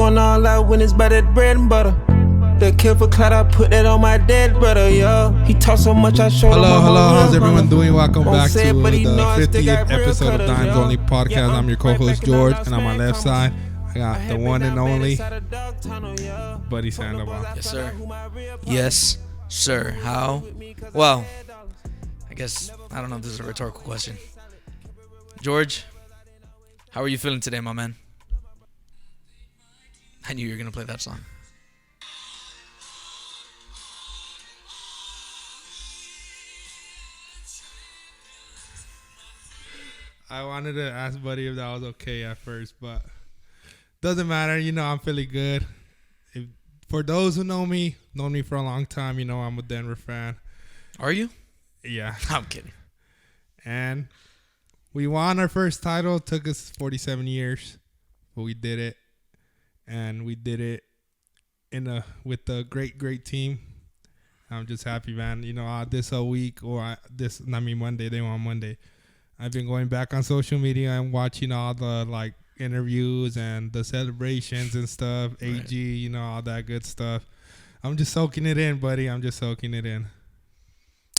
going all out when it's by that bread and butter. The kill for clout, I put that on my dead brother, yo. He talk so much, I showed him. Hello, how's everyone doing? Welcome back to the 50th episode of Dimes Only Podcast. I'm your co-host George, and on my left side, I got the one and only Buddy Sandoval. Yes, sir. Yes, sir. How? Well, I guess, I don't know if this is a rhetorical question. George, how are you feeling today, my man? I knew you were going to play that song. I wanted to ask Buddy if that was okay at first, but doesn't matter. You know, I'm feeling good. For those who known me for a long time, you know I'm a Denver fan. Are you? Yeah. I'm kidding. And we won our first title. It took us 47 years, but we did it. And we did it with a great team. I'm just happy, man. You know, this a week Monday. They won Monday. I've been going back on social media and watching all the interviews and the celebrations and stuff. Right. AG, you know, all that good stuff. I'm just soaking it in, buddy. I'm just soaking it in.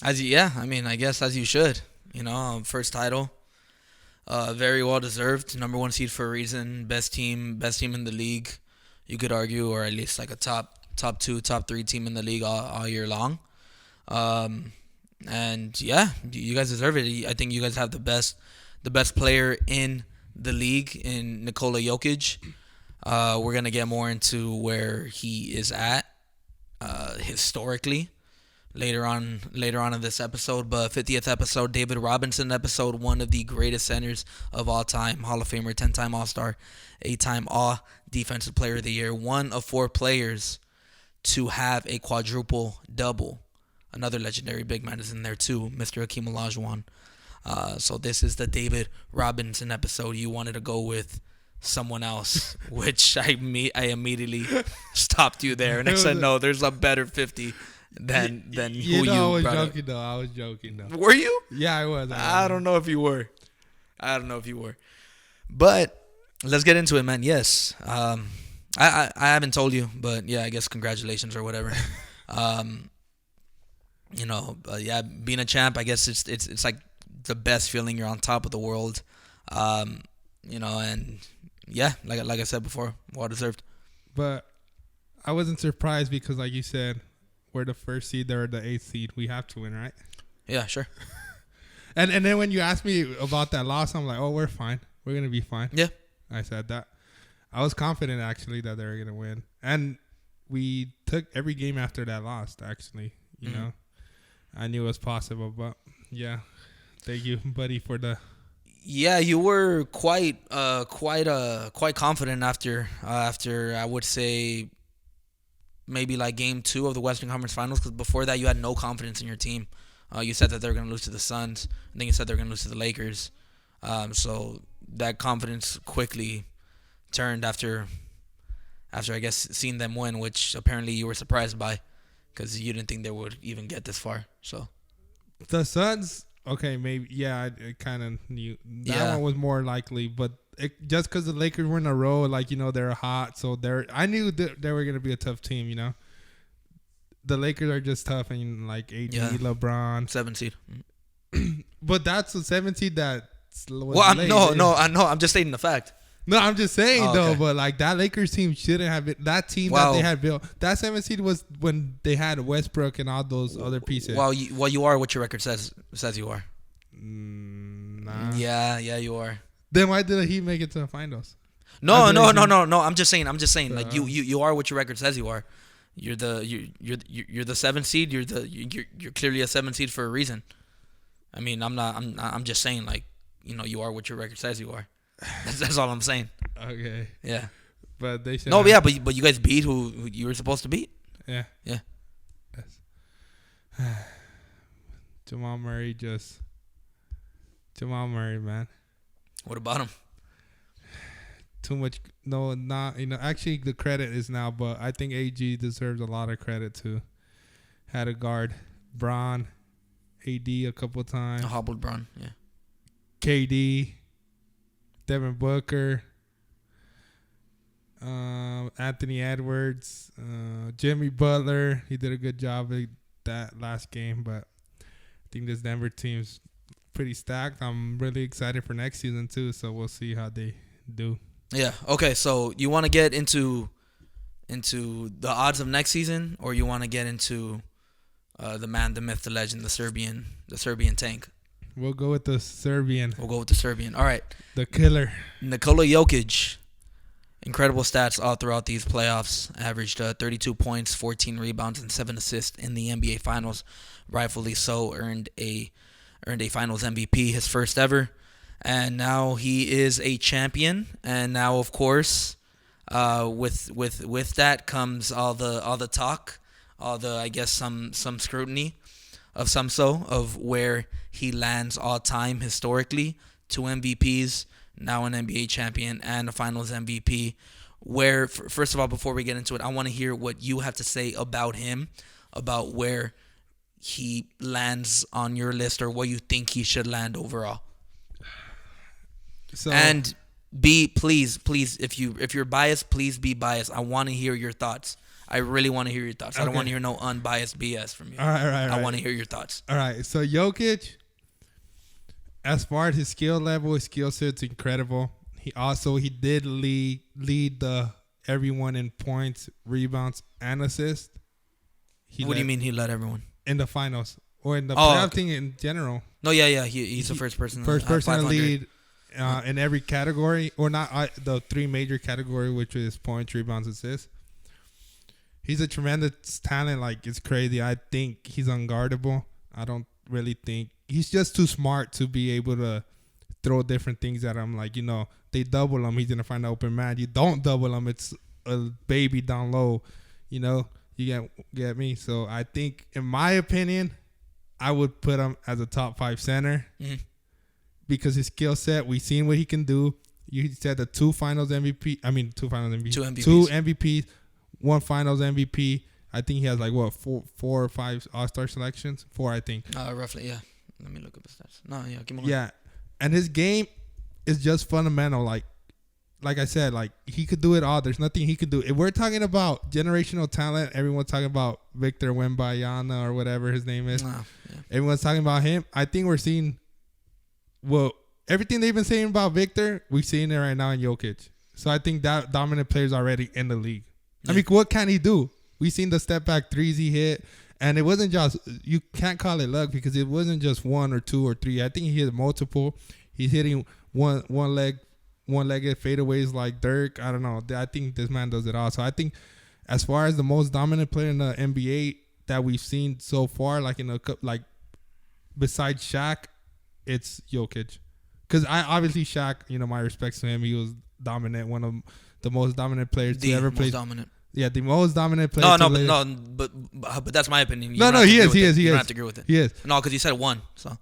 I guess as you should. You know, first title, very well deserved. Number one seed for a reason. Best team in the league, you could argue, or at least like a top 2, top 3 team in the league all year long. And yeah, you guys deserve it. I think you guys have the best player in the league in Nikola Jokic. We're gonna get more into where he is at historically later on in this episode. But 50th episode, David Robinson episode, one of the greatest centers of all time, Hall of Famer, 10-time All-Star, 8-time All Defensive Player of the Year, one of 4 players to have a quadruple double. Another legendary big man is in there too, Mr. Hakeem Olajuwon. So this is the David Robinson episode. You wanted to go with someone else, which I immediately stopped you there, and I said, no, there's a better 50 than who you brought up. I was joking though. Were you? Yeah, I was. I don't know if you were. But let's get into it, man. Yes. I haven't told you, but yeah, I guess congratulations or whatever. Being a champ, I guess it's like the best feeling. You're on top of the world, and yeah, like I said before, well deserved. But I wasn't surprised because, like you said, we're the first seed, they're the 8th seed. We have to win, right? Yeah, sure. and then when you asked me about that loss, I'm like, oh, we're fine. We're gonna be fine. Yeah, I said that. I was confident actually that they were gonna win, and we took every game after that loss. Actually, you know. I knew it was possible, but yeah, thank you, buddy, for the. Yeah, you were quite confident after I would say maybe like game 2 of the Western Conference Finals, because before that you had no confidence in your team. You said that they were going to lose to the Suns, and then you said they were going to lose to the Lakers. So that confidence quickly turned after I guess seeing them win, which apparently you were surprised by, because you didn't think they would even get this far. So the Suns, okay, maybe, yeah, I kind of knew that one was more likely, but just because the Lakers were in a row, like, you know, they're hot, so I knew that they were gonna be a tough team. You know, the Lakers are just tough, and like AD, LeBron, 7 seed. But that's a 7 seed that. I'm just stating the fact. No, I'm just saying though, but like that Lakers team shouldn't have been that team that they had built. That 7 seed was when they had Westbrook and all those other pieces. Well, you are what your record says you are. Nah. Yeah, you are. Then why did he make it to the finals? No. I'm just saying. Like you are what your record says you are. You're the 7 seed. You're clearly a 7 seed for a reason. I mean, I'm just saying, like, you know, you are what your record says you are. That's all I'm saying. Okay. Yeah. But they should. No, yeah, but you guys beat who you were supposed to beat. Yeah. Yeah. Yes. Jamal Murray, man. What about him? Too much. No, not, you know. Actually, the credit is now, but I think AG deserves a lot of credit too. Had a guard, Bron, AD a couple times. A hobbled Bron, yeah. KD. Devin Booker. Anthony Edwards, Jimmy Butler. He did a good job with that last game, but I think this Denver team's pretty stacked. I'm really excited for next season too, so we'll see how they do. Yeah. Okay. So you want to get into the odds of next season, or you want to get into the man, the myth, the legend, the Serbian tank? We'll go with the Serbian. We'll go with the Serbian. All right. The killer. Nikola Jokic. Incredible stats all throughout these playoffs. Averaged 32 points, 14 rebounds, and 7 assists in the NBA Finals. Rightfully so, earned a Finals MVP, his first ever. And now he is a champion. And now, of course, with that comes all the talk, I guess some scrutiny of where he lands all time historically. 2 MVPs, now an NBA champion and a Finals MVP. Where first of all, before we get into it, I want to hear what you have to say about him, about where he lands on your list or where you think he should land overall. So, and please, if you're biased, please be biased. I want to hear your thoughts. I really want to hear your thoughts. Okay. I don't want to hear no unbiased BS from you. All right. I want to hear your thoughts. All right. So Jokic, as far as his skill level, his skill set's incredible. He did lead everyone in points, rebounds, and assists. What do you mean he led everyone? In the finals or in the playoff thing in general. No, yeah. He's the first person. To lead in every category, or not the 3 major category, which is points, rebounds, assists. He's a tremendous talent. Like, it's crazy. I think he's unguardable. I don't really think he's just too smart to be able to throw different things at him. Like, they double him, he's gonna find an open man. You don't double him, it's a baby down low. You get me. So I think, in my opinion, I would put him as a top 5 center because his skill set. We've seen what he can do. You said the 2 Finals MVP. I mean, 2 Finals MVP. 2 MVPs. 2 MVPs. 1 Finals MVP. I think he has 4 or 5 All-Star selections. 4, I think. Roughly, yeah. Let me look up his stats. No, yeah, give me one. Yeah, and his game is just fundamental. Like I said, he could do it all. There's nothing he could do. If we're talking about generational talent, everyone's talking about Victor Wembanyama or whatever his name is. Yeah. Everyone's talking about him. I think we're seeing, everything they've been saying about Victor, we're seeing it right now in Jokic. So I think that dominant player's already in the league. Yeah. I mean, what can he do? We've seen the step back threes he hit. And it wasn't just, you can't call it luck because it wasn't just 1 or 2 or 3. I think he hit multiple. He's hitting one-legged fadeaways like Dirk. I don't know. I think this man does it all. So I think as far as the most dominant player in the NBA that we've seen so far, besides Shaq, it's Jokic. Because obviously Shaq, my respects to him. He was dominant, one of the most dominant players to ever play. Dominant. Yeah, the most dominant player. But that's my opinion. He is. You don't have to agree with it. He is. No, because you said 1, so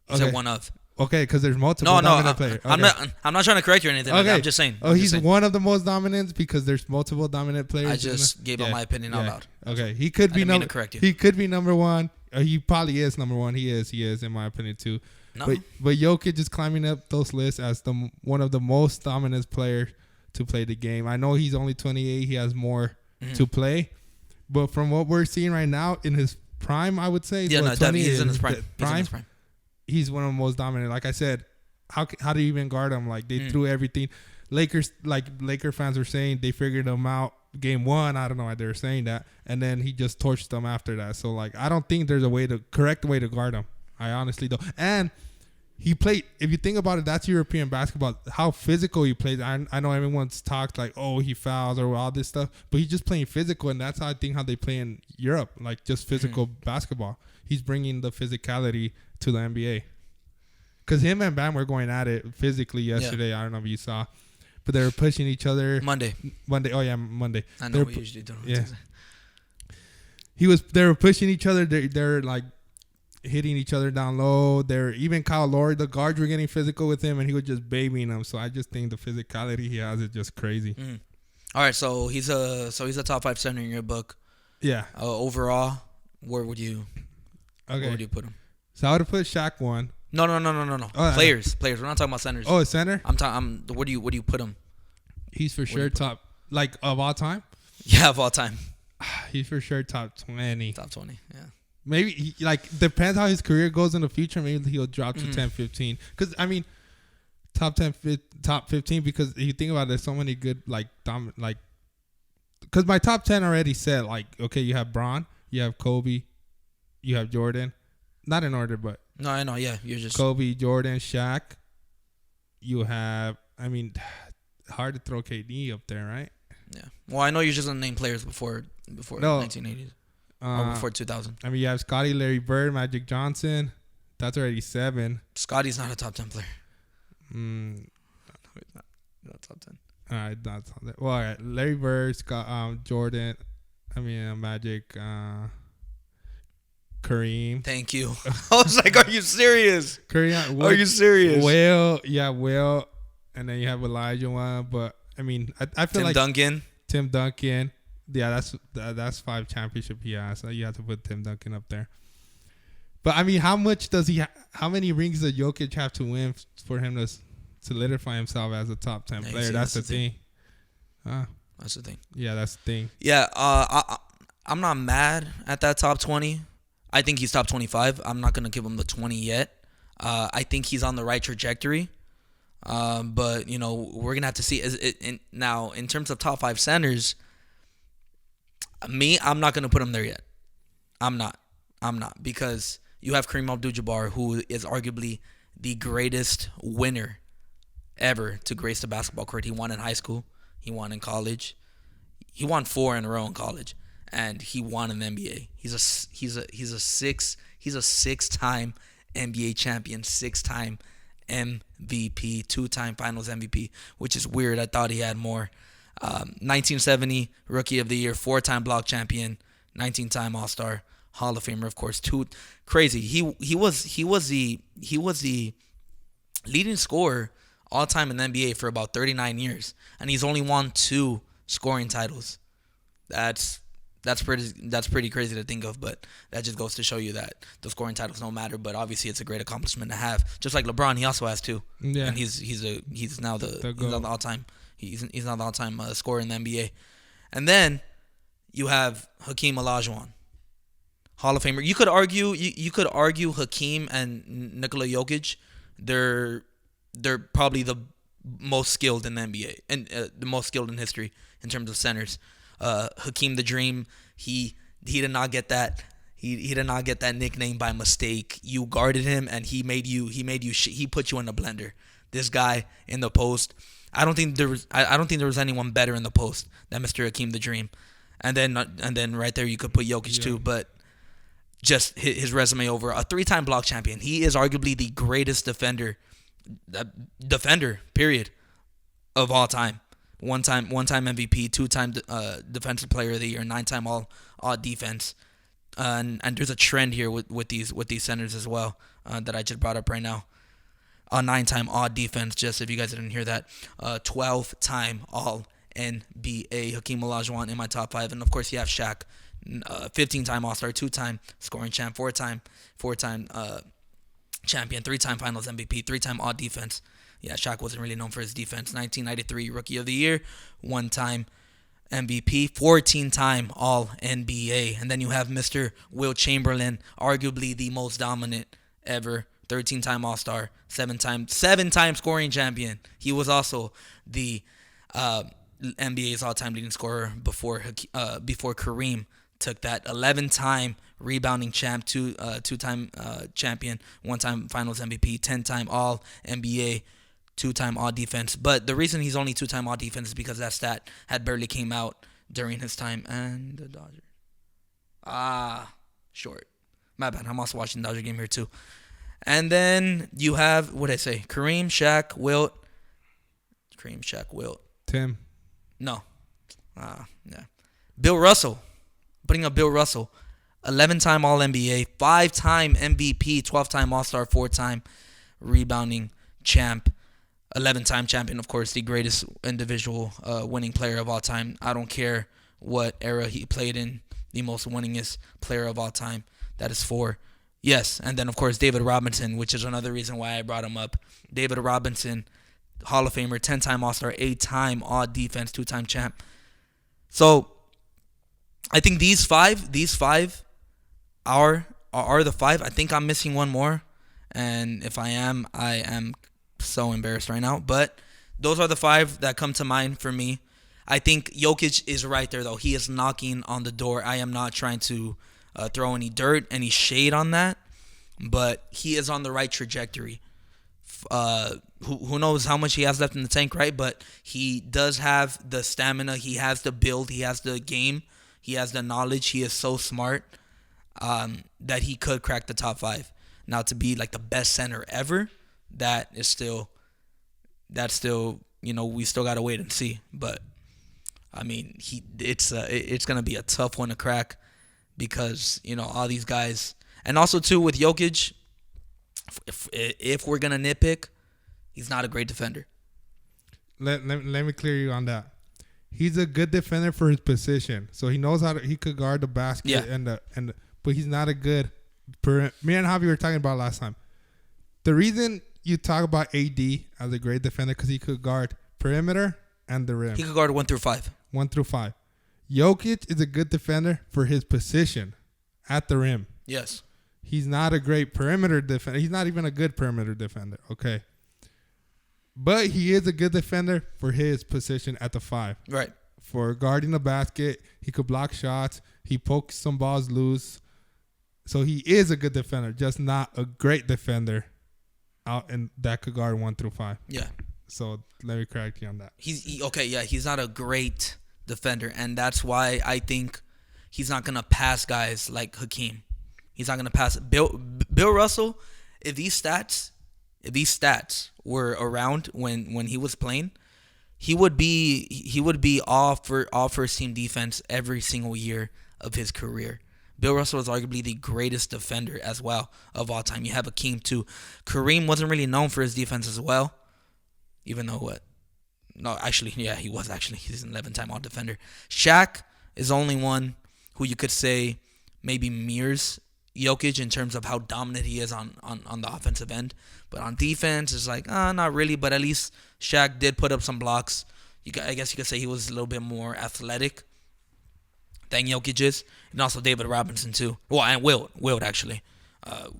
you said 1 of. Okay, because there's multiple dominant players. Okay. I'm not trying to correct you or anything. Okay. I'm just saying. He's one of the most dominant because there's multiple dominant players. I just gave out my opinion out loud. Okay, he could be number. Correct you. He could be number 1. He probably is number 1. He is in my opinion too. No. But Jokic is climbing up those lists as one of the most dominant players to play the game. I know he's only 28. He has more to play, but from what we're seeing right now in his prime, I would say, he's in his prime. He's one of the most dominant. Like I said, how do you even guard him? Like, they threw everything. Laker fans were saying they figured him out game 1. I don't know why they were saying that, and then he just torched them after that. So I don't think there's a correct way to guard him. I honestly don't. And he played, if you think about it, that's European basketball, how physical he plays. I know everyone's talked he fouls or all this stuff, but he's just playing physical, and that's how I think how they play in Europe, just physical basketball. He's bringing the physicality to the NBA. Because him and Bam were going at it physically yesterday. Yeah. I don't know if you saw, but they were pushing each other. Monday. Oh, yeah, Monday. I know we usually don't. Yeah. They were pushing each other. They're hitting each other down low. Even Kyle Lowry, the guards were getting physical with him, and he was just babying them. So I just think the physicality he has is just crazy. All right, so he's a top 5 center in your book. Yeah. Overall, where would you put him? So I would have put Shaq 1. No. Players. We're not talking about centers. Oh, a center? I'm talking. Where do you put him? He's for sure top like of all time. Yeah, of all time. He's for sure top 20. Top 20, yeah. Maybe depends how his career goes in the future. Maybe he'll drop to 10, 15. Because I mean, top 10, top 15. Because if you think about it, there's so many good because my top 10 already said okay, you have Bron, you have Kobe, you have Jordan, not in order, but no, I know. Yeah, you're just Kobe, Jordan, Shaq. You have, I mean, hard to throw KD up there, right? Yeah. Well, I know you're just gonna name players before No. 1980s or before 2000. I mean, you have Scotty, Larry Bird, Magic Johnson. That's already 7. Scotty's not a top 10 player. No, he's not top 10. All right, that's well. All right, Larry Bird, Scott, Jordan. I mean, Magic, Kareem. Thank you. I was like, are you serious? Kareem. Are you serious? Will, and then you have Elijah one. But I mean, I feel Tim Duncan. Yeah, that's 5 championship he has. So you have to put Tim Duncan up there. But I mean, how much does he? How many rings does Jokic have to win for him to solidify himself as a top 10 player? That's the thing. That's the thing. Yeah, that's the thing. Yeah, I'm not mad at that top 20. I think he's top 25. I'm not gonna give him the 20 yet. I think he's on the right trajectory. But we're gonna have to see. Now, in terms of top 5 centers, I'm not gonna put him there yet. I'm not because you have Kareem Abdul-Jabbar, who is arguably the greatest winner ever to grace the basketball court. He won in high school. He won in college. He won 4 in a row in college, and he won in the NBA. He's a 6-time NBA champion, 6-time MVP, 2-time Finals MVP, which is weird. I thought he had more. 1970 Rookie of the Year, 4-time block champion, 19-time All-Star, Hall of Famer, of course. Crazy. He was the leading scorer all time in the NBA for about 39 years, and he's only won 2 scoring titles. That's pretty crazy to think of, but that just goes to show you that the scoring titles don't matter. But obviously, it's a great accomplishment to have. Just like LeBron, he also has 2. Yeah, and he's now the all-time. He's now the all-time scorer in the NBA. And then you have Hakeem Olajuwon, Hall of Famer. You could argue Hakeem and Nikola Jokic. They're probably the most skilled in the NBA and the most skilled in history in terms of centers. Hakeem the Dream, he did not get that. He did not get that nickname by mistake. You guarded him, and he put you in the blender. This guy in the post. I don't think there was anyone better in the post than Mr. Hakeem the Dream. And then right there you could put Jokic too, but just his resume over a 3-time block champion. He is arguably the greatest defender period of all time. One-time MVP, 2-time defensive player of the year, 9-time all defense. And there's a trend here with these centers as well that I just brought up right now. A 9-time all defense, just if you guys didn't hear that. 12-time all NBA. Hakeem Olajuwon in my top 5, and of course you have Shaq, 15-time All-Star, 2-time scoring champ, 4-time champion, 3-time Finals MVP, 3-time all defense. Yeah, Shaq wasn't really known for his defense. 1993 Rookie of the Year, 1-time MVP, 14-time All NBA, and then you have Mr. Wilt Chamberlain, arguably the most dominant ever. 13-time All-Star, 7-time scoring champion. He was also the NBA's all-time leading scorer before Kareem took that. 11-time rebounding champ, 2-time champion, 1-time Finals MVP, 10-time All-NBA, 2-time All-Defense. But the reason he's only 2-time All-Defense is because that stat had barely came out during his time. And the Dodgers. Short. My bad. I'm also watching the Dodger game here too. And then you have, what did I say? Kareem, Shaq, Wilt. Tim. No. Yeah. Bill Russell. Putting up Bill Russell. 11-time All-NBA, 5-time MVP, 12-time All-Star, 4-time rebounding champ, 11-time champion, of course, the greatest individual winning player of all time. I don't care what era he played in, the most winningest player of all time. That is 4. Yes, and then, of course, David Robinson, which is another reason why I brought him up. David Robinson, Hall of Famer, 10-time All-Star, 8-time All-Defense, 2-time champ. So I think these five are the five. I think I'm missing one more, and if I am so embarrassed right now. But those are the five that come to mind for me. I think Jokic is right there, though. He is knocking on the door. I am not trying to throw any dirt, any shade on that, but he is on the right trajectory. Who knows how much he has left in the tank, right? But he does have the stamina. He has the build. He has the game. He has the knowledge. He is so smart that he could crack the top five. Now, to be like the best center ever, that's still, we still gotta wait and see. But I mean, it's gonna be a tough one to crack because all these guys, and also too with Jokic, if we're gonna nitpick, he's not a great defender. Let me clear you on that. He's a good defender for his position, so he knows he could guard the basket but he's not a good. Me and Javi were talking about last time. The reason you talk about AD as a great defender because he could guard perimeter and the rim. He could guard 1 through 5. 1 through 5. Jokic is a good defender for his position at the rim. Yes. He's not a great perimeter defender. He's not even a good perimeter defender. Okay. But he is a good defender for his position at the 5. Right. For guarding the basket, he could block shots. He pokes some balls loose. So he is a good defender, just not a great defender out and that could guard 1 through 5. Yeah. So let me correct you on that. He's not a great defender, and that's why I think he's not gonna pass guys like Hakeem. He's not gonna pass Bill Russell. If these stats were around when he was playing, he would be all first team defense every single year of his career. Bill Russell is arguably the greatest defender as well of all time. You have Hakeem too. Kareem wasn't really known for his defense as well, even though he was actually. He's an 11-time all defender. Shaq is the only one who you could say maybe mirrors Jokic in terms of how dominant he is on the offensive end. But on defense, it's like, not really. But at least Shaq did put up some blocks. I guess you could say he was a little bit more athletic than Jokic is. And also David Robinson, too. Well, and Wilt actually.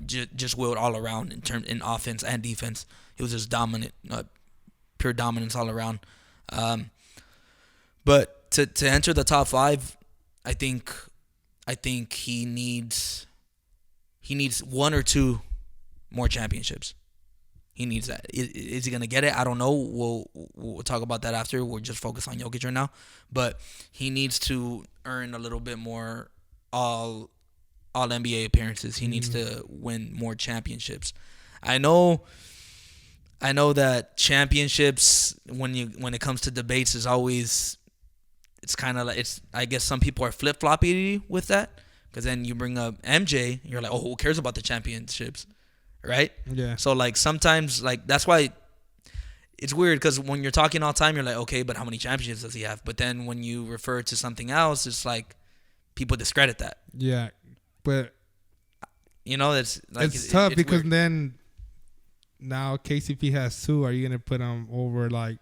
Just Wilt all around in offense and defense. He was just dominant, pure dominance all around. But to enter the top 5, I think he needs 1 or 2 more championships. He needs that. Is he gonna get it? I don't know. We'll talk about that after. We're just focused on Jokic right now, but he needs to earn a little bit more all NBA appearances. He needs to win more championships. I know that championships when it comes to debates is always, it's kind of like, I guess some people are flip-floppy with that. Because then you bring up MJ, you're like, oh, who cares about the championships, right? Yeah. So, like, sometimes, like, that's why it's weird because when you're talking all the time, you're like, okay, but how many championships does he have? But then when you refer to something else, it's like people discredit that. Yeah. But, it's like... It's tough it's because weird. then now KCP has 2. Are you going to put him over, like,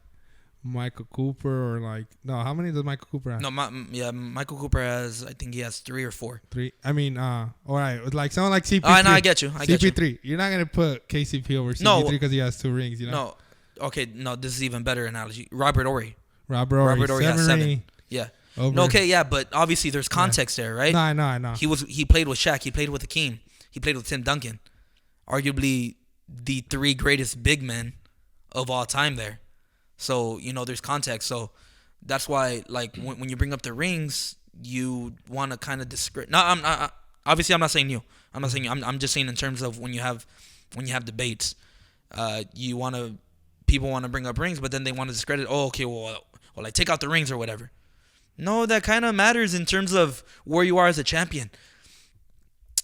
Michael Cooper or like how many does Michael Cooper have? No, Michael Cooper has, I think he has 3 or 4. 3. I mean, all right, like someone like CP3. Oh, no, I get you. CP3. You're not gonna put KCP over CP3 because he has 2 rings, No, okay, no, this is even better analogy. Robert Ory has has 7. Yeah. Over. No, okay, yeah, but obviously there's context there, right? No, I know. He played with Shaq. He played with Hakeem. He played with Tim Duncan, arguably the 3 greatest big men of all time there. So, there's context. So, that's why, like, when you bring up the rings, you want to kind of discredit. No, I'm not saying you. I'm just saying in terms of when you have debates, people want to bring up rings, but then they want to discredit. Oh, okay, well, like, take out the rings or whatever. No, that kind of matters in terms of where you are as a champion.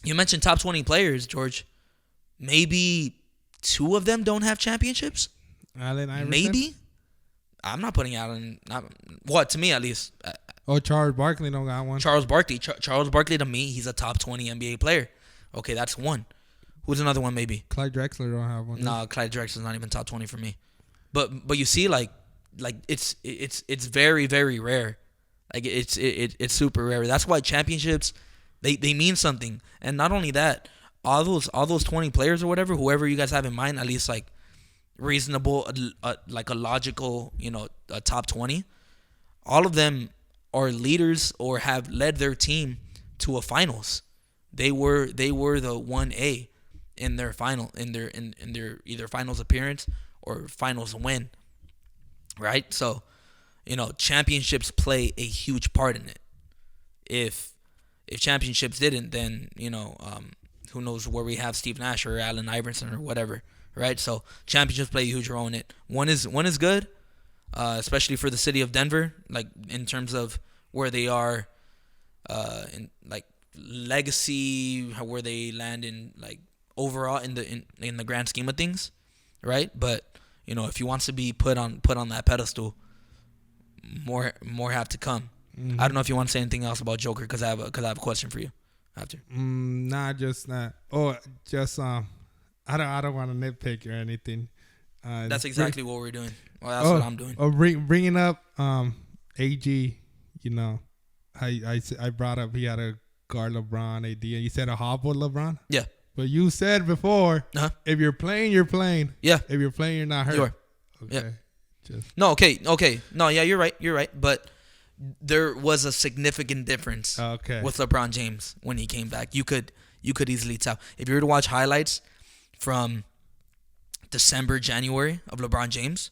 You mentioned top 20 players, George. Maybe 2 of them don't have championships. Allen Iverson? Maybe. I'm not putting Allen. To me at least. Charles Barkley don't got one. Charles Barkley to me, he's a top 20 NBA player. Okay, that's one. Who's another one maybe? Clyde Drexler don't have one. No, Clyde Drexler's not even top 20 for me. But you see, like it's very, very rare Like it's super rare. That's why championships they mean something. And not only that, all those 20 players or whatever, whoever you guys have in mind, at least like reasonable, like a logical, a top 20, all of them are leaders or have led their team to a finals. They were the 1A in their in their either finals appearance or finals win, right? So, championships play a huge part in it. If championships didn't, then who knows where we have Steve Nash or Allen Iverson or whatever, right? So championships play a huge role in it. One is good, especially for the city of Denver, like in terms of where they are, in like legacy, where they land in like overall in the grand scheme of things, right? But if he wants to be put on that pedestal, more have to come. I don't know if you want to say anything else about Joker because I have a question for you after. Just not. Oh, just I don't want to nitpick or anything. That's exactly what we're doing. Well, that's what I'm doing. Bringing up AG, I brought up he had a guard LeBron AD, and you said a hobble LeBron. Yeah. But you said before, if you're playing, you're playing. Yeah. If you're playing, you're not hurt. You are. Okay. Yeah. No. Okay. No. Yeah. You're right. But there was a significant difference with LeBron James when he came back. You could easily tell if you were to watch highlights from December, January of LeBron James.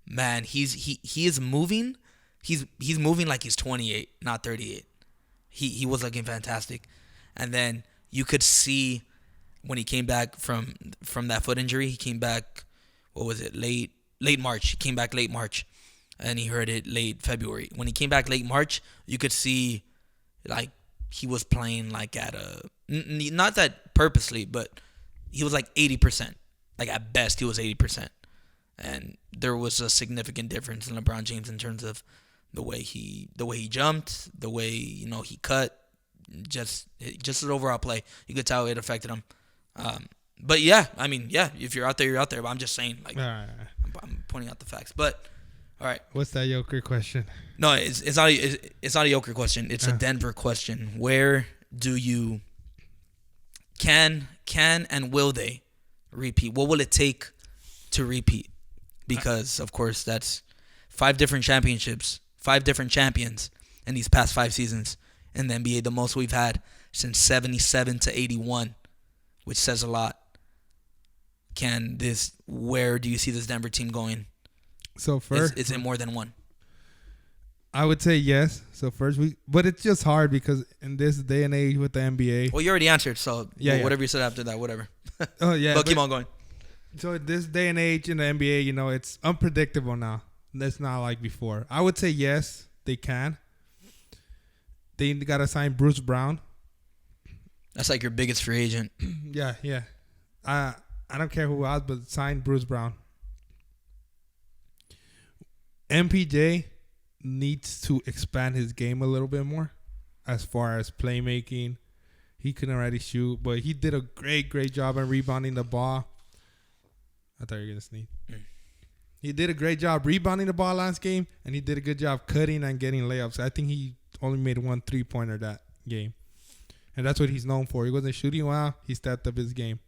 Man, he is moving. He's moving like he's 28, not 38. He was looking fantastic, and then you could see when he came back from that foot injury. He came back. What was it? Late March. He came back late March. And he heard it late February. When he came back late March, you could see, like, he was playing, like, at a... Not that purposely, but he was, like, 80%. Like, at best, he was 80%. And there was a significant difference in LeBron James in terms of the way he jumped, the way, he cut, just his overall play. You could tell it affected him. But, yeah, I mean, yeah, if you're out there, you're out there. But I'm just saying, like, I'm pointing out the facts. But... All right. What's that Joker question? No, it's not a Joker question. It's a Denver question. Where do you can and will they repeat? What will it take to repeat? Because of course that's 5 different championships, 5 different champions in these past 5 seasons in the NBA, the most we've had since 77 to 81, which says a lot. Where do you see this Denver team going? So first, is it more than one? I would say yes. So first, but it's just hard because in this day and age with the NBA. Well, you already answered, so whatever you said after that, whatever. Oh yeah, but keep on going. So this day and age in the NBA, it's unpredictable now. That's not like before. I would say yes, they can. They gotta sign Bruce Brown. That's like your biggest free agent. Yeah. I don't care who else, but sign Bruce Brown. MPJ needs to expand his game a little bit more as far as playmaking. He can already shoot, but he did a great job in rebounding the ball. I thought you were going to sneeze. He did a great job rebounding the ball last game, and he did a good job cutting and getting layups. I think he only made 1 3-pointer that game, and that's what he's known for. He wasn't shooting well. He stepped up his game.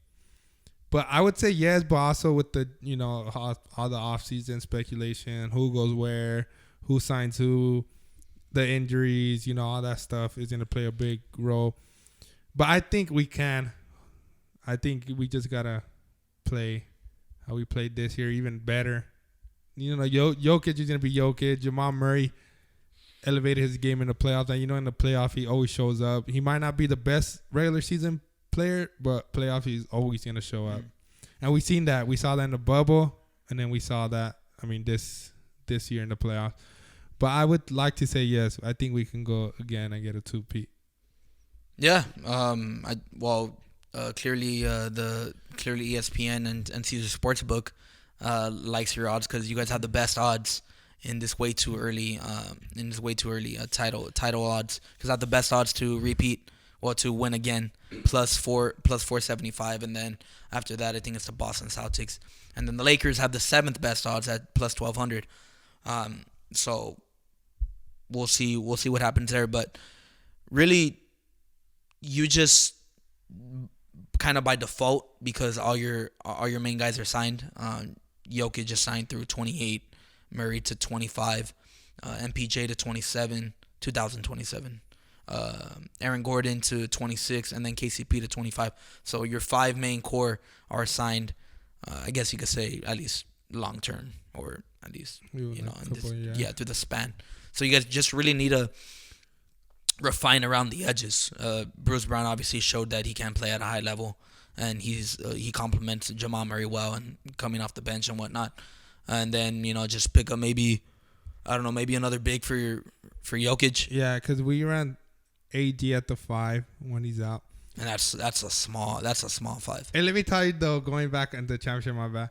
But I would say yes, but also with the, all the offseason speculation, who goes where, who signs who, the injuries, all that stuff is going to play a big role. But I think we can. I think we just got to play how we played this year even better. Jokic is going to be Jokic. Jamal Murray elevated his game in the playoffs. And, in the playoff, he always shows up. He might not be the best regular season player, but playoff he's always going to show up. And we seen that. We saw that in the bubble, and then we saw that, this year in the playoffs. But I would like to say yes. I think we can go again and get a 2-peat. Yeah. Clearly ESPN and Caesar Sportsbook likes your odds because you guys have the best odds in this way too early title odds, because I have the best odds to repeat. Well, to win again, plus 475, and then after that, I think it's the Boston Celtics, and then the Lakers have the 7th best odds at plus 1200. So we'll see what happens there. But really, you just kind of by default, because all your main guys are signed. Jokic just signed through 28, Murray to 25, MPJ to 2027. Aaron Gordon to 26, and then KCP to 25. So your 5 main core are signed. I guess you could say at least long term, or at least through the span. So you guys just really need to refine around the edges. Bruce Brown obviously showed that he can play at a high level, and he complements Jamal Murray well, and coming off the bench and whatnot. And then just pick up maybe another big for Jokic. Yeah, because we ran AD at the 5 when he's out, and that's a small 5. And let me tell you though, going back in the championship, my bad.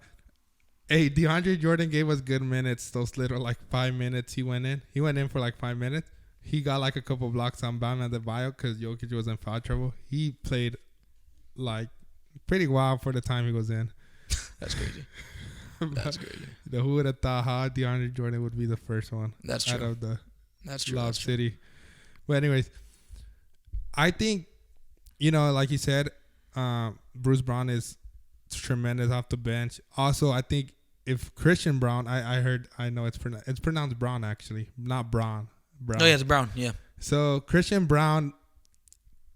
Hey, DeAndre Jordan gave us good minutes. Those little 5 minutes he went in. He went in for 5 minutes. He got a couple blocks on Bam Adebayo because Jokic was in foul trouble. He played pretty wild for the time he was in. That's crazy. That's crazy. Who would have thought DeAndre Jordan would be the first one? That's true. Out of the Lob City. But anyways, I think, like you said, Bruce Brown is tremendous off the bench. Also, I think if Christian Brown, I know it's pronounced Brown actually, not Brown. Oh yeah, it's Brown. Yeah. So Christian Brown,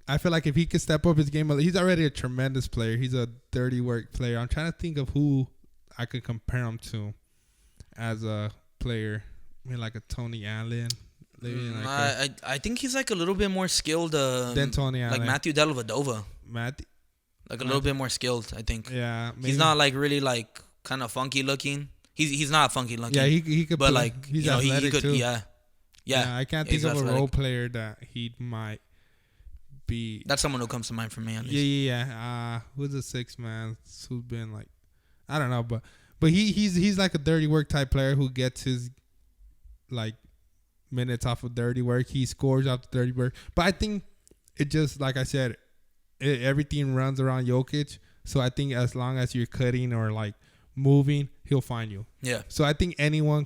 I feel like if he could step up his game, he's already a tremendous player. He's a dirty work player. I'm trying to think of who I could compare him to as a player. I mean, like a Tony Allen. I think he's a little bit more skilled than Tony Allen. Like Matthew Dellavedova. A little bit more skilled, I think. Yeah. Maybe. He's not really kind of funky looking. He's not funky looking. Yeah, he could. But he's athletic he could. too. Yeah. I can't think of a role player that he might be. That's someone who comes to mind for me. At least. Yeah. Who's the 6th man who's been I don't know, but he's like a dirty work type player who gets his minutes off of dirty work. He scores off the dirty work. But I think it just, like I said, everything runs around Jokic. So I think as long as you're cutting or moving, he'll find you. Yeah. So I think anyone,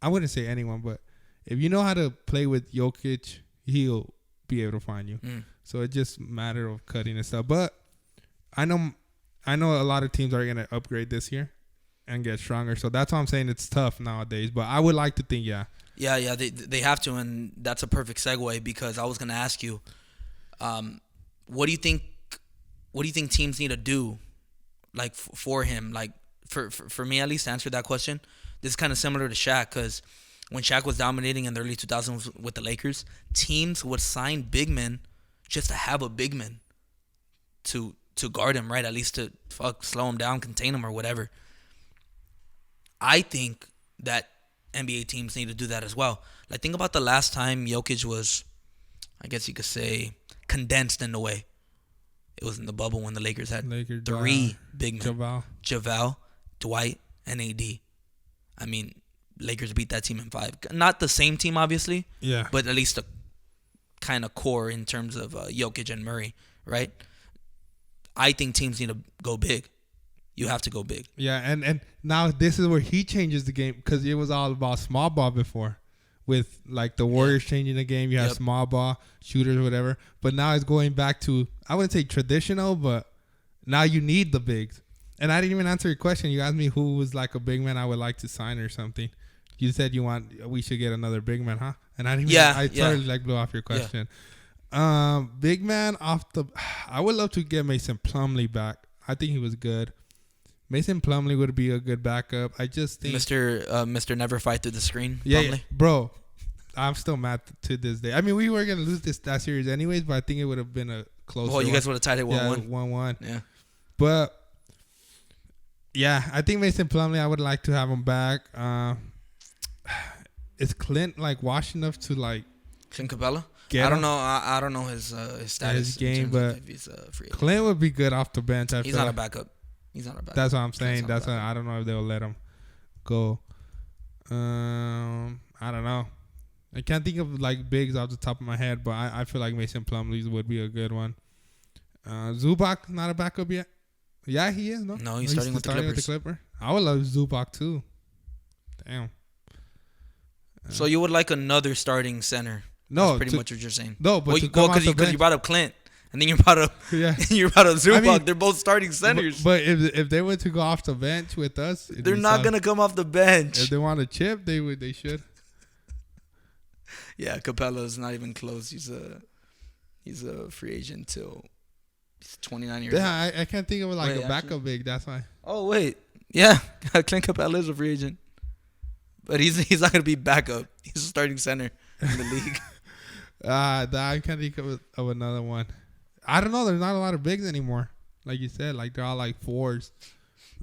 I wouldn't say anyone, but if you know how to play with Jokic, he'll be able to find you. So it's just a matter of cutting and stuff. But I know a lot of teams are going to upgrade this year and get stronger. So that's why I'm saying it's tough nowadays. But I would like to think, Yeah, they have to, and that's a perfect segue because I was going to ask you, what do you think teams need to do, for him, for me at least, to answer that question? This is kind of similar to Shaq, because when Shaq was dominating in the early 2000s with the Lakers, teams would sign big men just to have a big man to guard him, right? At least to slow him down, contain him, or whatever. I think that NBA teams need to do that as well. Think about the last time Jokic was, I guess you could say, condensed in a way. It was in the bubble when the Lakers had 3 big men. JaVale, Dwight, and AD. I mean, Lakers beat that team in 5. Not the same team, obviously. Yeah. But at least a kind of core in terms of Jokic and Murray, right? I think teams need to go big. You have to go big. Yeah, and now this is where he changes the game, because it was all about small ball before. With the Warriors changing the game, you have small ball, shooters, whatever. But now it's going back to, I wouldn't say traditional, but now you need the bigs. And I didn't even answer your question. You asked me who was a big man I would like to sign or something. You said we should get another big man, huh? And I didn't even, I totally blew off your question. Yeah. Big man I would love to get Mason Plumlee back. I think he was good. Mason Plumlee would be a good backup. I just think Mr. Never Fight Through the Screen. Yeah, bro. I'm still mad to this day. I mean, we were gonna lose that series anyways, but I think it would have been a close. Well, you guys would have tied it 1-1. 1-1. Yeah. But yeah, I think Mason Plumlee, I would like to have him back. Is Clint washed enough to Clint Capella? I don't know. I don't know his status. His game, but if he's free. Clint would be good off the bench. He's not a backup. He's not a backup. That's what I'm saying. That's why I don't know if they'll let him go. I don't know. I can't think of bigs off the top of my head, but I feel like Mason Plumlee would be a good one. Zubac not a backup yet. Yeah, he is. No, he's starting with the Clippers. I would love Zubac too. Damn. So you would like another starting center? No, That's pretty much what you're saying. No, but to come off the because bench. you brought up Clint, and then you brought up Zubac. I mean, They're both starting centers. But if they were to go off the bench with us, They're not gonna come off the bench. If they want a chip, they should. Yeah, Capella's not even close. He's a free agent till he's 29 years old. Yeah, I can't think of a backup actually? big. That's why. Oh wait, yeah, Clint Capella is a free agent, but he's not gonna be backup. He's a starting center in the league. I can't think of another one. I don't know. There's not a lot of bigs anymore. Like you said, like they're all like fours,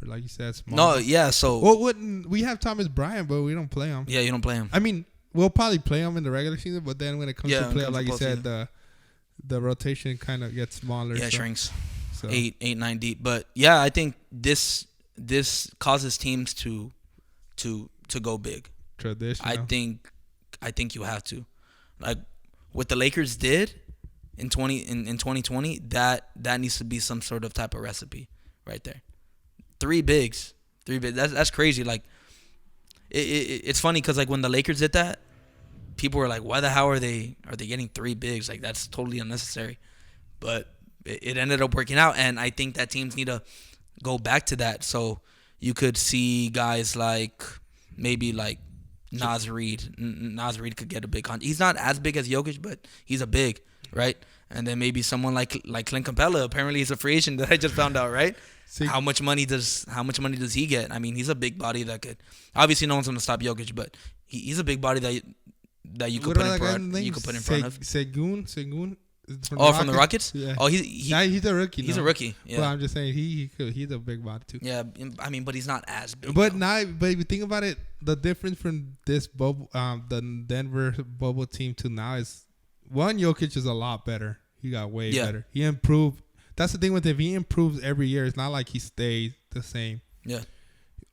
or like you said, small. No, yeah. So we have Thomas Bryant, but we don't play him. Yeah, you don't play him. I mean, we'll probably play him in the regular season, but then when it comes to play, like you said, the rotation kind of gets smaller. Yeah, it shrinks. So. 8, 9 deep. But yeah, I think this causes teams to go big. Traditional. I think you have to, like what the Lakers did in 2020. That needs to be some sort of type of recipe right there. Three bigs. That's crazy. Like it's funny because like when the Lakers did that, people were like, why the hell are they getting three bigs? Like that's totally unnecessary. But it ended up working out, and I think that teams need to go back to that. So you could see guys like maybe like Naz Reid. Naz Reid could get a big contract. He's not as big as Jokic, but he's a big, right? And then maybe someone like Clint Capella. Apparently, he's a free agent that I just found out, right? How much money does he get? I mean, he's a big body that could. Obviously, no one's gonna stop Jokic, but he's a big body that you could put in front of. Segun. From the Rockets? Yeah. Oh, he's a rookie. He's a rookie. Yeah. But I'm just saying he's a big body too. Yeah, I mean, but he's not as big. But if you think about it, the difference from this bubble, the Denver bubble team to now is one. Jokic is a lot better. He got way better. He improved. That's the thing with him. He improves every year. It's not like he stays the same. Yeah.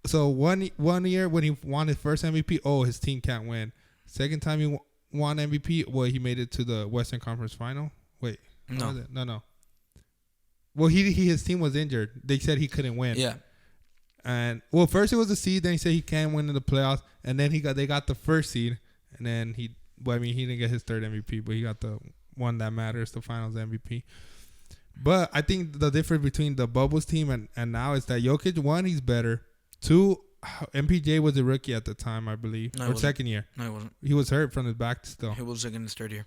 So one year when he won his first MVP, his team can't win. Second time he won MVP, he made it to the Western Conference Final. Wait, no. Well, his team was injured. They said he couldn't win. Yeah. And first it was the seed. Then he said he can't win in the playoffs. And then they got the first seed. And then he didn't get his third MVP, but he got the one that matters, the Finals MVP. But I think the difference between the Bubbles team and now is that Jokic, one, he's better. Two, MPJ was a rookie at the time, I believe, or second year. No, he wasn't. He was hurt from his back still. He was in his third year.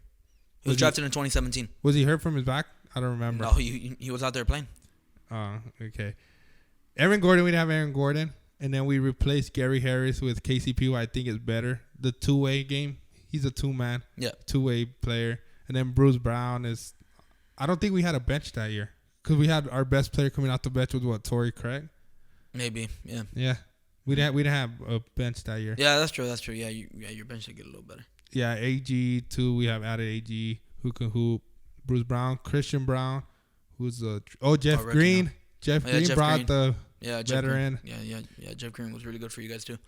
He was drafted in 2017. Was he hurt from his back? I don't remember. No, he was out there playing. Oh, okay. Aaron Gordon, we didn't have Aaron Gordon. And then we replaced Gary Harris with KCP, who I think is better. The two-way game. He's a two-man. Yeah. Two-way player. And then Bruce Brown is... I don't think we had a bench that year. Because we had our best player coming out the bench was Torrey Craig? Maybe, yeah. Yeah. We didn't have a bench that year. Yeah, that's true. Yeah, your bench should get a little better. Yeah, AG, too. We have added AG, who can hoop. Bruce Brown, Christian Brown, who's Jeff Green. Now. Jeff Green brought the veteran. Yeah. Jeff Green was really good for you guys, too.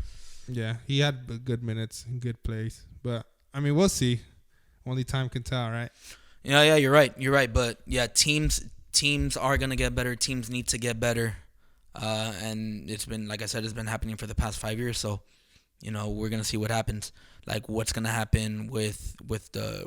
Yeah, he had good minutes and good plays. But, I mean, we'll see. Only time can tell, right? Yeah, you're right. But, yeah, teams are going to get better. Teams need to get better. And it's been, like I said, it's been happening for the past 5 years. So, we're going to see what happens. Like, what's going to happen with the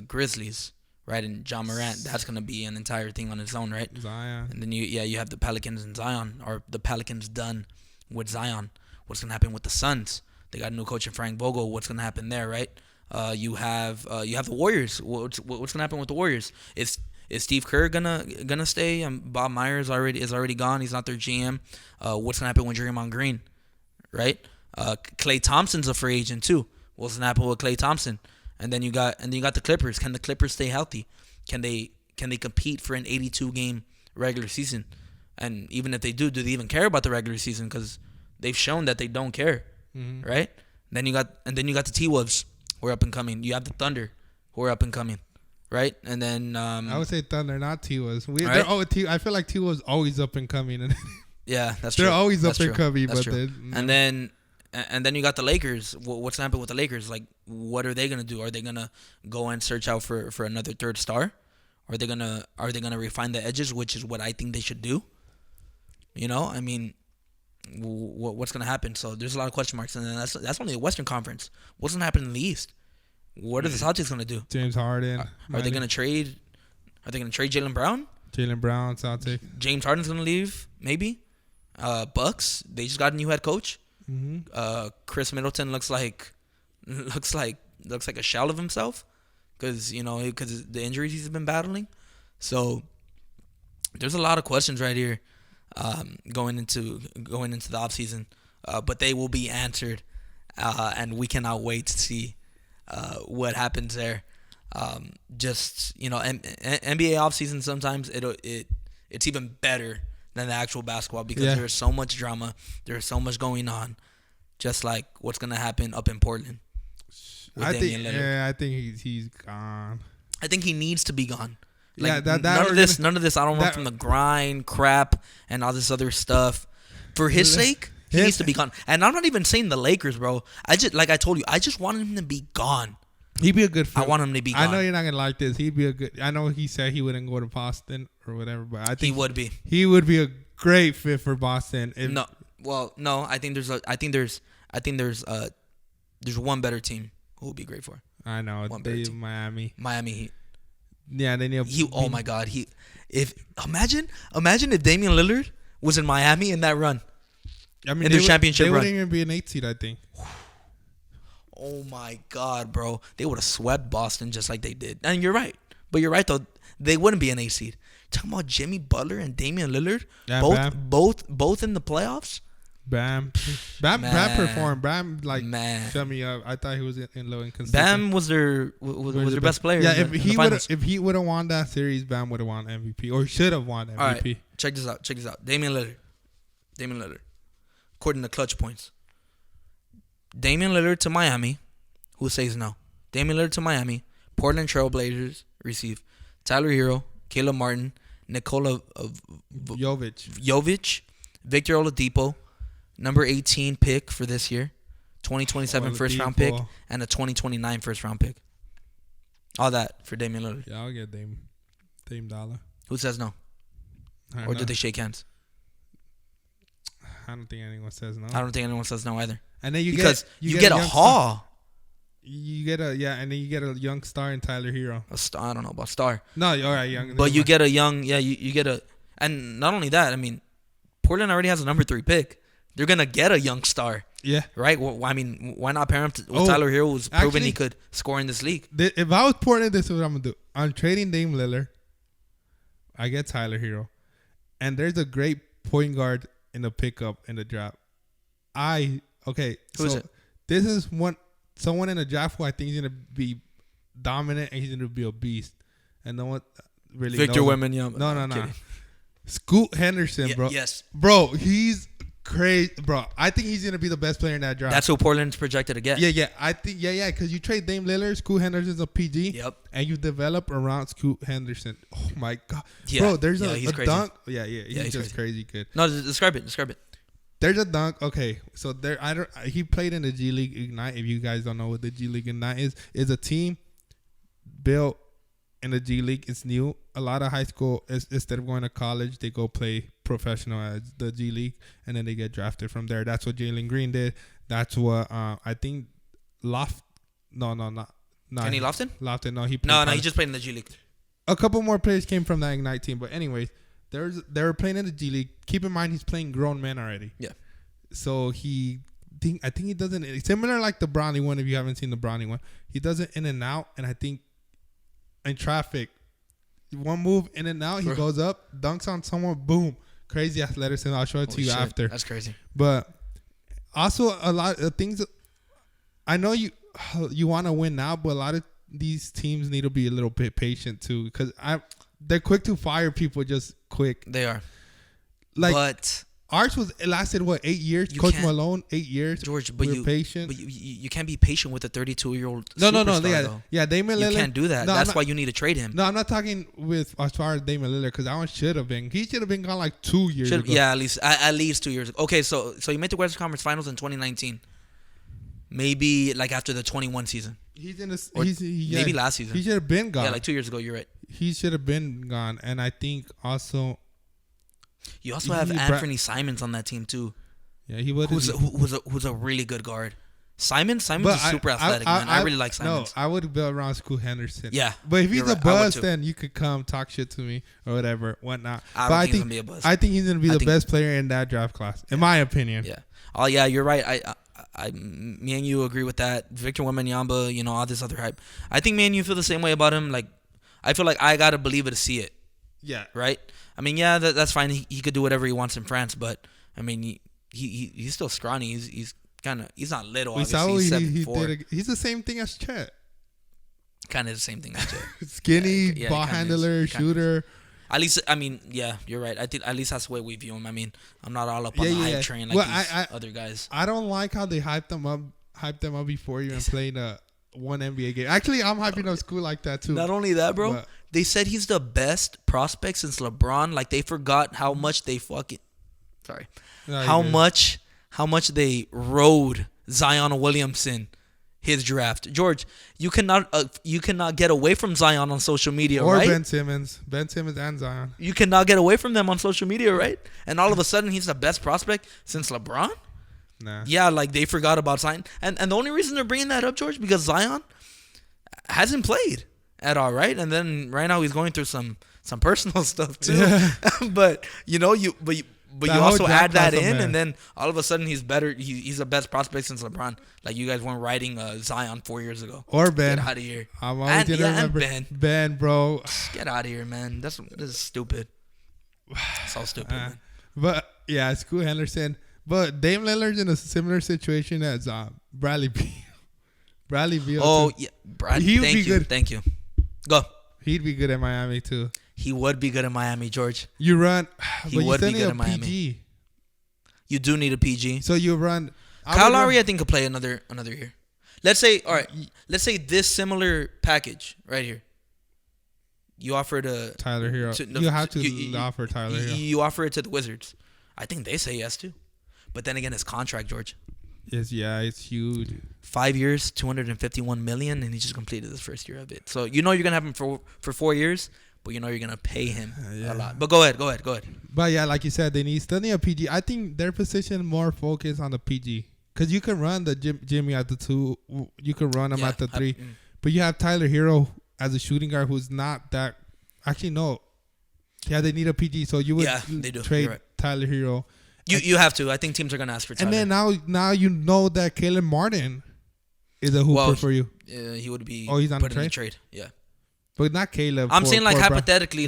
Grizzlies, right? And Ja Morant, that's going to be an entire thing on its own, right? Zion. And then you have the Pelicans and Zion, or the Pelicans done with Zion. What's going to happen with the Suns? They got a new coach in Frank Vogel. What's going to happen there, right? You have the Warriors. What's going to happen with the Warriors? Is Steve Kerr gonna stay? Bob Myers is already gone. He's not their GM. What's gonna happen with Draymond Green, right? Klay Thompson's a free agent too. What's gonna happen with Klay Thompson? And then you got the Clippers. Can the Clippers stay healthy? Can they compete for an 82-game regular season? And even if they do they even care about the regular season? Because they've shown that they don't care, right? Then you got the T-Wolves, who are up and coming. You have the Thunder, who are up and coming. Right, and then I would say Thunder, not T-Wolves. I feel like T-Wolves always up and coming. Yeah, that's true. They're always up and coming, but and then you got the Lakers. What's happening with the Lakers? Like, what are they gonna do? Are they gonna go and search out for another third star? Are they gonna refine the edges, which is what I think they should do? I mean, what's going to happen. So there's a lot of question marks, and then that's only the Western Conference. What's going to happen in the East? What are the Celtics going to do? James Harden. Are they going to trade? Are they going to trade Jaylen Brown? Jaylen Brown, Celtics. James Harden's going to leave, maybe. Bucks. They just got a new head coach. Mm-hmm. Chris Middleton looks like a shell of himself because the injuries he's been battling. So there's a lot of questions right here going into the offseason, but they will be answered, and we cannot wait to see what happens there. NBA offseason sometimes it's even better than the actual basketball because there's so much drama, there's so much going on, just like what's gonna happen up in Portland. I think he's gone. I think he needs to be gone. Like, none of this. I don't want from the grind, crap, and all this other stuff. For his sake, he needs to be gone. And I'm not even saying the Lakers, bro. I just want him to be gone. He'd be a good fit. I want him to be gone. I know you're not gonna like this. He'd be a good. I know he said he wouldn't go to Boston or whatever, but I think he would be. He would be a great fit for Boston. No. I think there's one better team who would be great for. I know. Miami Heat. Yeah, they need. Oh my God. Imagine if Damian Lillard was in Miami in that run. I mean, in their championship run. They wouldn't even be an 8 seed, I think. Oh my God, bro! They would have swept Boston just like they did. And you're right, but you're right though. They wouldn't be an 8 seed. Talking about Jimmy Butler and Damian Lillard, both in the playoffs. Bam performed. Bam shut me up. I thought he was in low inconsistent. Bam was their best player. Yeah, if he would have won that series, Bam would have won MVP or should have won MVP. All right, check this out. Damian Lillard. According to Clutch Points. Damian Lillard to Miami. Who says no? Damian Lillard to Miami. Portland Trail Blazers receive Tyler Hero, Caleb Martin, Nikola Jokic, Victor Oladipo, number 18 pick for this year, 2027 first round pick, and a 2029 first round pick. All that for Damian Lillard. Yeah, I'll get Dame Dollar. Who says no? Or did they shake hands? I don't think anyone says no. I don't think anyone says no either. And then you get a haul. You get and then you get a young star in Tyler Hero. A star, I don't know about star. No, all right, young. But you get a young, you get a, and not only that, I mean, Portland already has a number 3 pick. They're gonna get a young star. Yeah. Right. Well, I mean, why not pair him with Tyler Hero, who's proven he could score in this league? If I was Portland, this is what I'm gonna do. I'm trading Dame Lillard. I get Tyler Hero, and there's a great point guard in the pickup in the draft. Who is it? This is someone in the draft who I think is gonna be dominant and he's gonna be a beast. And no one really Victor knows Wembanyama. No. Scoot Henderson, bro. Yes. Bro, he's crazy, bro. I think he's gonna be the best player in that draft. That's who Portland's projected to get. Yeah. I think because you trade Dame Lillard, Scoot Henderson's a PG. Yep. And you develop around Scoot Henderson. Oh my God. Yeah. Bro, there's a dunk. Yeah, he's just crazy good. No, describe it. There's a dunk. Okay, so he played in the G League Ignite. If you guys don't know what the G League Ignite is a team built in the G League. It's new. A lot of high school, instead of going to college, they go play professional at the G League, and then they get drafted from there. That's what Jalen Green did. That's what I think not Kenny Lofton. No, he just played in the G League. A couple more players came from that Ignite team, but anyways. They were playing in the G League. Keep in mind, he's playing grown men already. Yeah. So I think he doesn't similar like the Bronny one. If you haven't seen the Bronny one, he does it in and out. And I think in traffic, one move in and out, he goes up, dunks on someone, boom, crazy athleticism. I'll show it to you after. That's crazy. But also a lot of things. I know you want to win now, but a lot of these teams need to be a little bit patient too, because they're quick to fire people just quick. They are. But ours lasted 8 years? Coach Malone, 8 years. George, but you're patient. But you can't be patient with a 32-year-old No. superstar, Yeah, Damian Lillard. You can't do that. That's why you need to trade him. No, I'm not talking as far as Damian Lillard, because that one should have been. He should have been gone like 2 years ago. Yeah, at least 2 years ago. Okay, so you made the Western Conference Finals in 2019. Maybe like after the 21 season. Maybe last season. He should have been gone. Yeah, like 2 years ago. You're right. He should have been gone, and I think also you also have Anthony Simons on that team too. Yeah, he would. Who's a really good guard. Simon's super athletic, man. I really like Simons. No, I would build around Scoot Henderson. Yeah. But if he's a right. bust, then you could come talk shit to me or whatever, whatnot. I think he's going to be a bust. I think he's going to be the best player in that draft class, in my opinion. Yeah. Oh, yeah, you're right. Me and you agree with that. Victor Wembanyama, all this other hype. I think me and you feel the same way about him. Like, I feel like I got to believe it to see it. Yeah. Right? I mean, yeah, that's fine. He could do whatever he wants in France, but, I mean, he's still scrawny. He's not little, obviously. He's 7'4". He's the same thing as Chet. Kind of the same thing as Chet. Skinny, ball handler, shooter. At least, I mean, yeah, you're right. I think at least that's the way we view him. I mean, I'm not all up on the hype train like these other guys. I don't like how they hyped them up before even playing one NBA game. Actually, I'm hyping up School like that too. Not only that, bro, they said he's the best prospect since LeBron. Like, they forgot how much they how much they rode Zion Williamson, his draft. George, you cannot get away from Zion on social media, or right? Ben Simmons and Zion. You cannot get away from them on social media, right? And all of a sudden, he's the best prospect since LeBron? Nah. Yeah, like, they forgot about Zion. And the only reason they're bringing that up, George, because Zion hasn't played at all, right? And then right now he's going through some personal stuff too. Yeah. But you also add that in, and then all of a sudden he's better. He's the best prospect since LeBron. Like, you guys weren't writing Zion 4 years ago. Or Ben. Get out of here. I'm always gonna remember Ben, bro. Get out of here, man. This is stupid. It's all stupid. Man. But yeah, Scoot Henderson. But Dame Lillard's in a similar situation as Bradley Beal. Bradley Beal. Oh yeah, He would be good. Thank you. Go. He'd be good at Miami too. He would be good in Miami, George. You run. He would be good in Miami. PG. You do need a PG. So you run. Kyle Lowry, I think, could play another year. Let's say, all right. Let's say this similar package right here. You offer to Tyler Hero. You have to offer Tyler Hero. You offer it to the Wizards. I think they say yes too. But then again, his contract, George. It's huge. 5 years, $251 million, and he just completed his first year of it. So you're gonna have him for 4 years, but you're gonna pay him a lot. But go ahead. But yeah, like you said, they still need a PG. I think their position more focused on the PG, because you can run the Jimmy at the 2, you can run him at the 3, but you have Tyler Hero as a shooting guard who's not that. Actually, no. Yeah, they need a PG, so you would they do. trade Tyler Hero. You have to. I think teams are gonna ask for Tyler. And then now you know that Caleb Martin is a hooper for you. He would be. Oh, he's on put the in trade. Yeah, but not Caleb. I'm saying like hypothetically,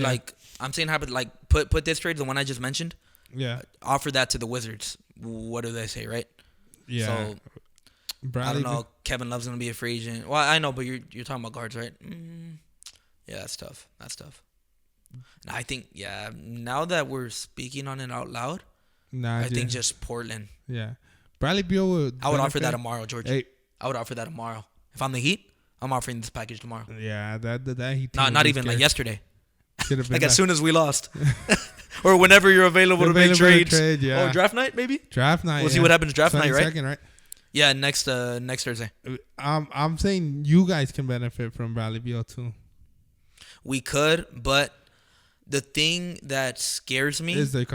put this trade, the one I just mentioned. Yeah. Offer that to the Wizards. What do they say, right? Yeah. So I don't know. Kevin Love's gonna be a free agent. Well, I know, but you're talking about guards, right? Yeah, that's tough. And I think now that we're speaking on it out loud. I think just Portland. Yeah. Bradley Beal would. I would offer that tomorrow, George. Hey. I would offer that tomorrow. If I'm the Heat, I'm offering this package tomorrow. Yeah, that Heat. Not even like yesterday. Like as soon as we lost. Or whenever you're available to make trades. Yeah. Oh, draft night maybe? Draft night. We'll see what happens draft night, right? Second, right? Yeah, next Thursday. I'm saying you guys can benefit from Bradley Beal too. We could, but the thing that scares me is the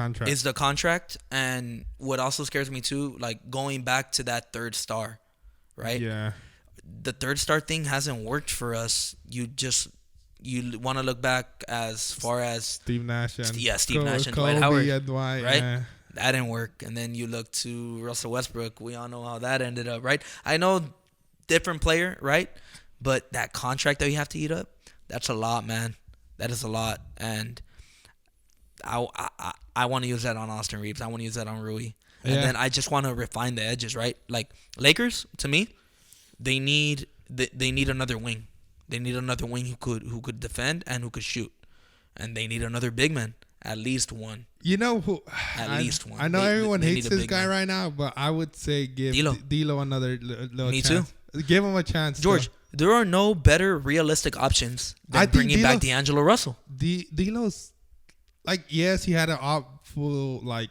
contract. And what also scares me too, like going back to that third star, right? Yeah. The third star thing hasn't worked for us. You want to look back as far as Steve Nash and Nash and Dwight Howard, right? Yeah. That didn't work. And then you look to Russell Westbrook. We all know how that ended up, right? I know, different player, right? But that contract that you have to eat up, that's a lot, man. That is a lot, and I want to use that on Austin Reeves. I want to use that on Rui, and then I just want to refine the edges, right? Like Lakers, to me, they need another wing. They need another wing who could defend and who could shoot, and they need another big man, at least one. You know who? At least one. I know everyone hates this guy right now, but I would say give D'Lo another little Me chance. too. Give him a chance, George. There are no better realistic options than bringing back D'Angelo Russell. D'Lo's, like, yes, he had an awful, like,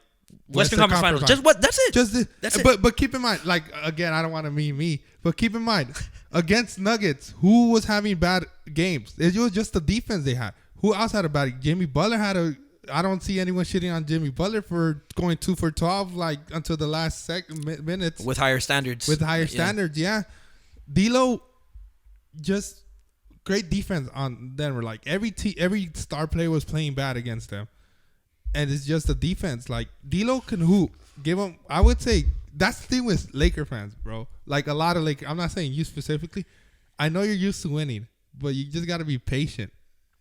Western Conference Finals. That's it. That's it. But keep in mind, like, again, I don't want to mean me, but keep in mind, against Nuggets, who was having bad games? It was just the defense they had. Who else had a bad? Jimmy Butler had I don't see anyone shitting on Jimmy Butler for going 2 for 12 like until the last minutes with higher standards. Yeah. D'Lo, just great defense on Denver. Like every star player was playing bad against them, and it's just the defense. Like D'Lo can hoop. Give him. I would say that's the thing with Laker fans, bro. Like a lot of Laker. I'm not saying you specifically. I know you're used to winning, but you just got to be patient.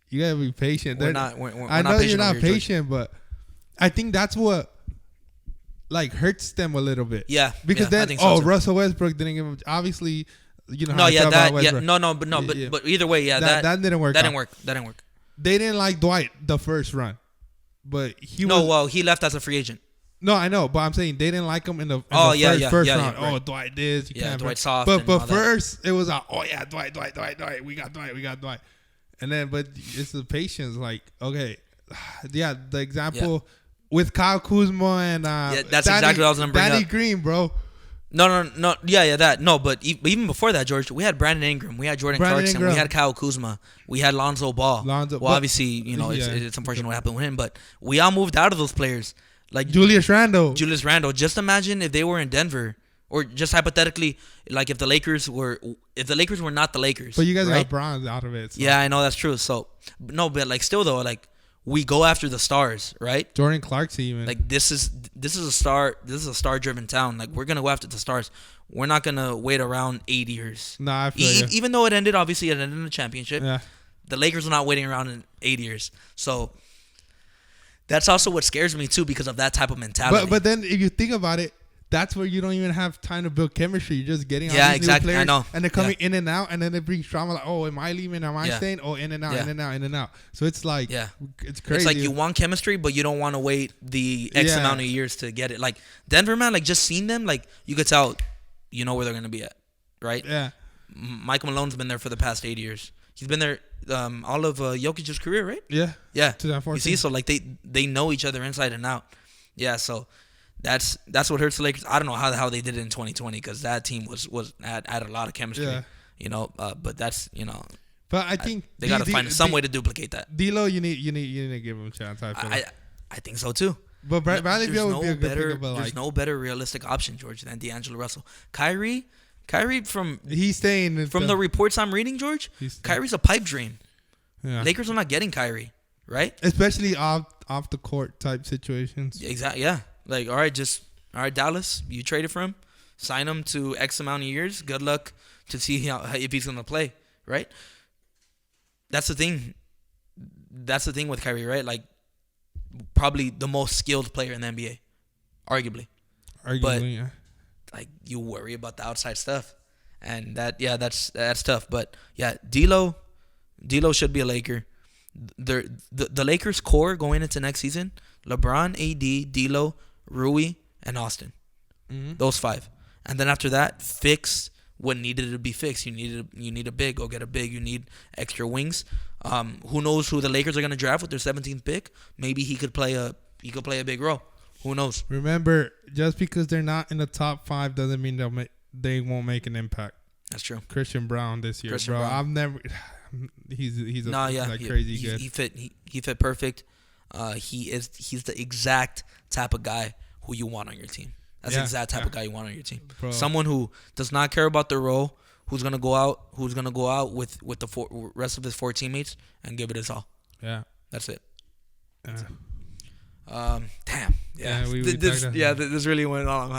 You gotta be patient. We're I not know patient you're not over here, patient, but I think that's what like hurts them a little bit. Yeah, because I then think so too. Russell Westbrook didn't give him. Obviously, you know. No, how yeah, I feel that, about Westbrook. yeah, but either way, yeah, that didn't work. That didn't work. They didn't like Dwight the first run, but he he left as a free agent. No, I know, but I'm saying they didn't like him in the first round. Right. Oh, Dwight this. Dwight soft. But first, it was like, oh yeah, Dwight. We got Dwight. And then, but it's the patience. Like, okay, yeah, the example with Kyle Kuzma and that's exactly what I was gonna bring Danny up. Green, bro. No, that. No, but even before that, George, we had Brandon Ingram, we had Jordan Clarkson, we had Kyle Kuzma, we had Lonzo Ball. Obviously, you know, it's unfortunate what happened with him, but we all moved out of those players. Like Julius Randle. Just imagine if they were in Denver, or just hypothetically, like if the Lakers were not the Lakers. But you guys right? got bronze out of it. So. Yeah, I know that's true. So no, but like still though, like we go after the stars, right? Jordan Clarkson even. Like this is a star driven town. Like we're gonna go after the stars. We're not gonna wait around 8 years. Nah, I feel even though it ended in a championship. Yeah. The Lakers are not waiting around in 8 years. So that's also what scares me too, because of that type of mentality. But then if you think about it, that's where you don't even have time to build chemistry. You're just getting all these exactly. new players, I know. and they're coming in and out, and then they bring drama like, oh, am I leaving? Am I staying? Oh, in and out, in and out. So it's like, it's crazy. It's like you want chemistry, but you don't want to wait the X amount of years to get it. Like Denver, man, like just seeing them, like you could tell, you know where they're gonna be at, right? Yeah. Michael Malone's been there for the past 8 years. He's been there all of Jokic's career, right? Yeah. Yeah. 2014. You see, so like they know each other inside and out. Yeah. So that's what hurts the Lakers. I don't know how the hell they did it in 2020, because that team had a lot of chemistry. Yeah. You know, but that's But I think they got to find some way to duplicate that. D'Lo, you need to give him a chance. I think so too. But Bradley Beal would be a good pick. There's no better realistic option, George, than D'Angelo Russell. Kyrie he's staying from the reports I'm reading, George. Kyrie's a pipe dream. Yeah. Lakers are not getting Kyrie, right? Especially off the court type situations. Exactly. Yeah. Like, all right, Dallas, you traded for him, sign him to X amount of years. Good luck to see if he's gonna play, right? That's the thing. That's the thing with Kyrie, right? Like, probably the most skilled player in the NBA, arguably. But, yeah. Like, you worry about the outside stuff, and that's tough. But yeah, D'Lo should be a Laker. The Lakers core going into next season: LeBron, AD, D'Lo, Rui, and Austin. Mm-hmm. Those 5, and then after that, fix what needed to be fixed. You need a big. Go get a big. You need extra wings. Who knows who the Lakers are gonna draft with their 17th pick? Maybe he could play a big role. Who knows? Remember, just because they're not in the top 5 doesn't mean they won't make an impact. That's true. Christian Brown this year, bro. Brown. I've never. He's crazy good. He fit perfect. He's the exact type of guy who you want on your team. That's the exact type of guy you want on your team. Bro. Someone who does not care about their role, who's gonna go out with the rest of his 4 teammates and give it his all. Yeah, that's it. Yeah. Damn. Yeah. This really went on,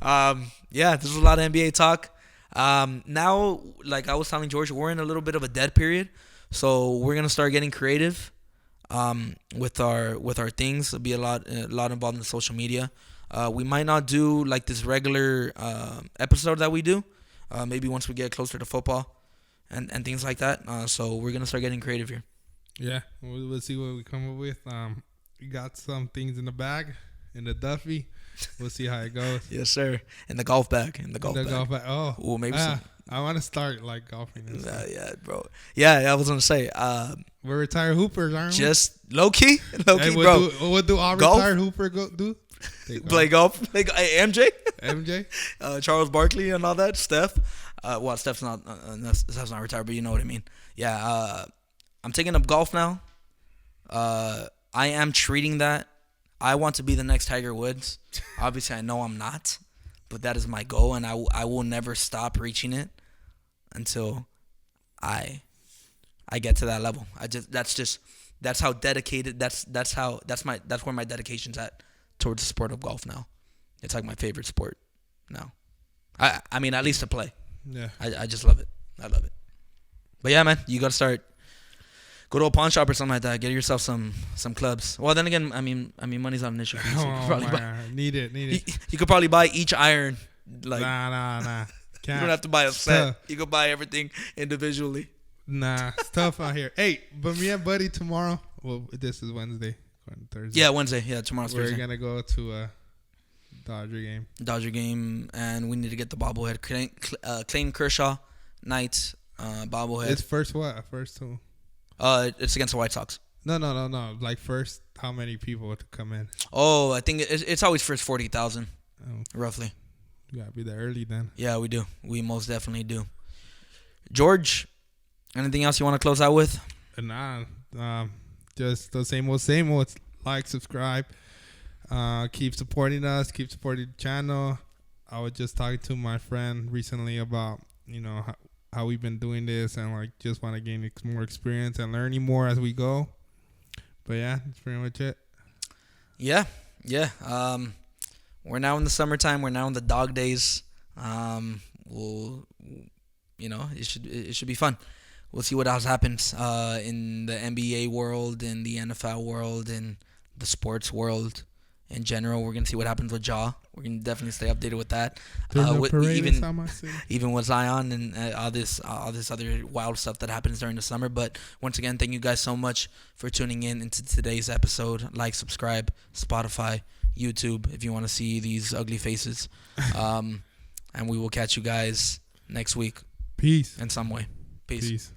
huh? This was a lot of NBA talk. Now, like I was telling George, we're in a little bit of a dead period, so we're gonna start getting creative. With our things, there'll be a lot involved in the social media. We might not do like this regular episode that we do. Maybe once we get closer to football and things like that. So we're gonna start getting creative here. Yeah, we'll see what we come up with. We got some things in the bag, in the Duffy. We'll see how it goes. Yes, sir. In the golf bag. Golf bag. Oh, ooh, maybe some. I want to start like golfing. Yeah, bro. Yeah, I was gonna say. We're retired hoopers, aren't we? Just low key, bro. What do our retired hooper do? Play golf. Like MJ, Charles Barkley and all that. Steph. Steph's not retired, but you know what I mean. Yeah. I'm taking up golf now. I am treating that. I want to be the next Tiger Woods. Obviously, I know I'm not, but that is my goal, and I will never stop reaching it until I get to that level. That's how dedicated. That's where my dedication's at towards the sport of golf now. It's like my favorite sport now. I mean, at least to play. Yeah. I just love it. I love it. But yeah, man, you gotta start. Go to a pawn shop or something like that. Get yourself some clubs. Well, then again, I mean, money's not an issue. So need it. You could probably buy each iron. Like, Nah. You don't have to buy a set. You can buy everything individually. Nah, it's tough out here. Hey, but me and Buddy tomorrow. Well, this is Wednesday. Thursday. Yeah, Wednesday. Yeah, tomorrow's Thursday. We're gonna go to a Dodger game, and we need to get the bobblehead. Clayton Kershaw, Knights, bobblehead. It's first what? First who? It's against the White Sox. No. Like first, how many people would come in? Oh, I think it's always first 40,000, roughly. You gotta be there early then. Yeah, we do. We most definitely do. George, anything else you want to close out with? Nah, just the same old. Like, subscribe, keep supporting us, keep supporting the channel. I was just talking to my friend recently about how we've been doing this, and like just want to gain more experience and learning more as we go. But yeah, that's pretty much it. Yeah. We're now in the summertime. We're now in the dog days. It should be fun. We'll see what else happens in the NBA world, in the NFL world, in the sports world in general. We're gonna see what happens with Ja. We're gonna definitely stay updated with that. Even with Zion and all this other wild stuff that happens during the summer. But once again, thank you guys so much for tuning in into today's episode. Like, subscribe, Spotify, YouTube, if you want to see these ugly faces. And we will catch you guys next week. Peace. In some way. Peace.